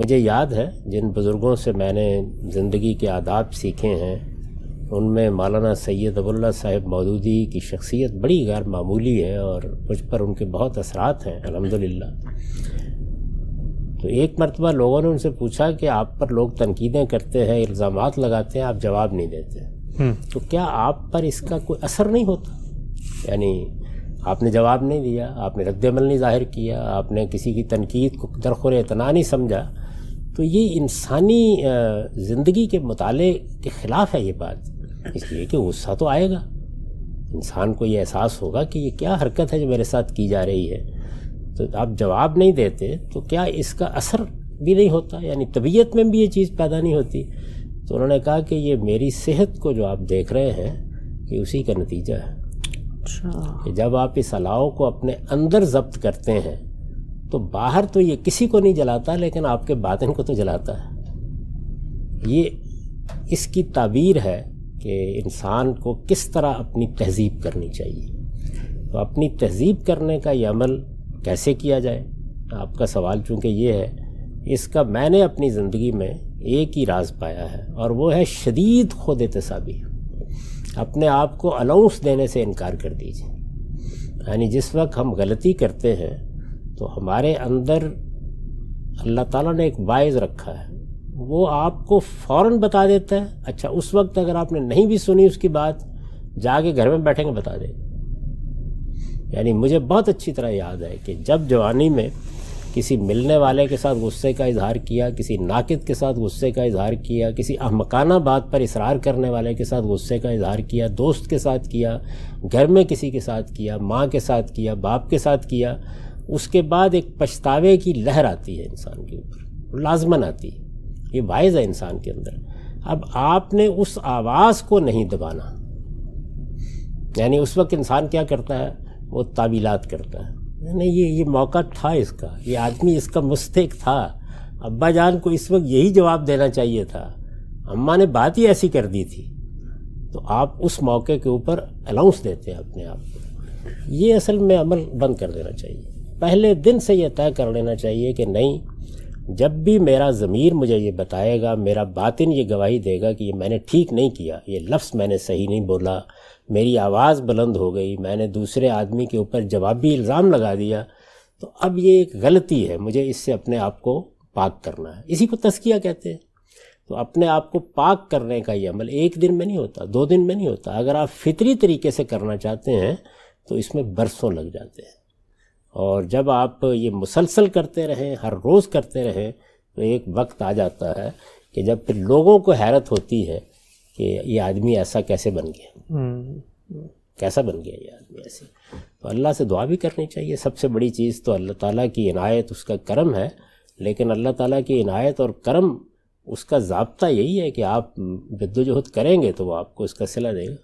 مجھے یاد ہے جن بزرگوں سے میں نے زندگی کے آداب سیکھے ہیں ان میں مولانا سید ابو اللہ صاحب مودودی کی شخصیت بڑی غیر معمولی ہے اور مجھ پر ان کے بہت اثرات ہیں الحمدللہ۔ تو ایک مرتبہ لوگوں نے ان سے پوچھا کہ آپ پر لوگ تنقیدیں کرتے ہیں، الزامات لگاتے ہیں، آپ جواب نہیں دیتے، تو کیا آپ پر اس کا کوئی اثر نہیں ہوتا؟ یعنی آپ نے جواب نہیں دیا، آپ نے رد عمل نہیں ظاہر کیا، آپ نے کسی کی تنقید کو درخور اعتنا نہیں سمجھا، تو یہ انسانی زندگی کے مطالعے کے خلاف ہے یہ بات، اس لیے کہ غصہ تو آئے گا، انسان کو یہ احساس ہوگا کہ یہ کیا حرکت ہے جو میرے ساتھ کی جا رہی ہے۔ تو آپ جواب نہیں دیتے تو کیا اس کا اثر بھی نہیں ہوتا؟ یعنی طبیعت میں بھی یہ چیز پیدا نہیں ہوتی؟ تو انہوں نے کہا کہ یہ میری صحت کو جو آپ دیکھ رہے ہیں یہ اسی کا نتیجہ ہے کہ جب آپ اس الاؤ کو اپنے اندر ضبط کرتے ہیں تو باہر تو یہ کسی کو نہیں جلاتا لیکن آپ کے باطن کو تو جلاتا ہے۔ یہ اس کی تعبیر ہے کہ انسان کو کس طرح اپنی تہذیب کرنی چاہیے۔ تو اپنی تہذیب کرنے کا یہ عمل کیسے کیا جائے؟ آپ کا سوال چونکہ یہ ہے، اس کا میں نے اپنی زندگی میں ایک ہی راز پایا ہے اور وہ ہے شدید خود احتسابی۔ اپنے آپ کو الاؤنس دینے سے انکار کر دیجیے۔ یعنی جس وقت ہم غلطی کرتے ہیں تو ہمارے اندر اللہ تعالیٰ نے ایک واعظ رکھا ہے، وہ آپ کو فوراً بتا دیتا ہے۔ اچھا اس وقت اگر آپ نے نہیں بھی سنی اس کی بات، جا کے گھر میں بیٹھیں گے بتا دے گا۔ یعنی مجھے بہت اچھی طرح یاد ہے کہ جب جوانی میں کسی ملنے والے کے ساتھ غصے کا اظہار کیا، کسی ناقد کے ساتھ غصے کا اظہار کیا، کسی احمقانہ بات پر اصرار کرنے والے کے ساتھ غصے کا اظہار کیا، دوست کے ساتھ کیا، گھر میں کسی کے ساتھ کیا، ماں کے ساتھ کیا، باپ کے ساتھ کیا، اس کے بعد ایک پچھتاوے کی لہر آتی ہے انسان کے اوپر، لازماً آتی ہے، یہ واعظ ہے انسان کے اندر۔ اب آپ نے اس آواز کو نہیں دبانا۔ یعنی اس وقت انسان کیا کرتا ہے؟ وہ تعویلات کرتا ہے، نہیں یہ موقع تھا اس کا، یہ آدمی اس کا مستحق تھا، ابا جان کو اس وقت یہی جواب دینا چاہیے تھا، اماں نے بات ہی ایسی کر دی تھی۔ تو آپ اس موقع کے اوپر الاؤنس دیتے ہیں اپنے آپ کو۔ یہ اصل میں عمل بند کر دینا چاہیے، پہلے دن سے یہ طے کر لینا چاہیے کہ نہیں، جب بھی میرا ضمیر مجھے یہ بتائے گا، میرا باطن یہ گواہی دے گا کہ یہ میں نے ٹھیک نہیں کیا، یہ لفظ میں نے صحیح نہیں بولا، میری آواز بلند ہو گئی، میں نے دوسرے آدمی کے اوپر جوابی الزام لگا دیا، تو اب یہ ایک غلطی ہے، مجھے اس سے اپنے آپ کو پاک کرنا ہے۔ اسی کو تزکیہ کہتے ہیں۔ تو اپنے آپ کو پاک کرنے کا یہ عمل ایک دن میں نہیں ہوتا، 2 دن میں نہیں ہوتا۔ اگر آپ فطری طریقے سے کرنا چاہتے ہیں تو اس میں برسوں لگ جاتے ہیں، اور جب آپ یہ مسلسل کرتے رہیں، ہر روز کرتے رہیں، تو ایک وقت آ جاتا ہے کہ جب پھر لوگوں کو حیرت ہوتی ہے کہ یہ آدمی ایسا کیسے بن گیا، کیسا بن گیا یہ آدمی ایسے۔ تو اللہ سے دعا بھی کرنی چاہیے۔ سب سے بڑی چیز تو اللہ تعالیٰ کی عنایت، اس کا کرم ہے، لیکن اللہ تعالیٰ کی عنایت اور کرم، اس کا ضابطہ یہی ہے کہ آپ جدوجہد کریں گے تو وہ آپ کو اس کا صلہ دے گا۔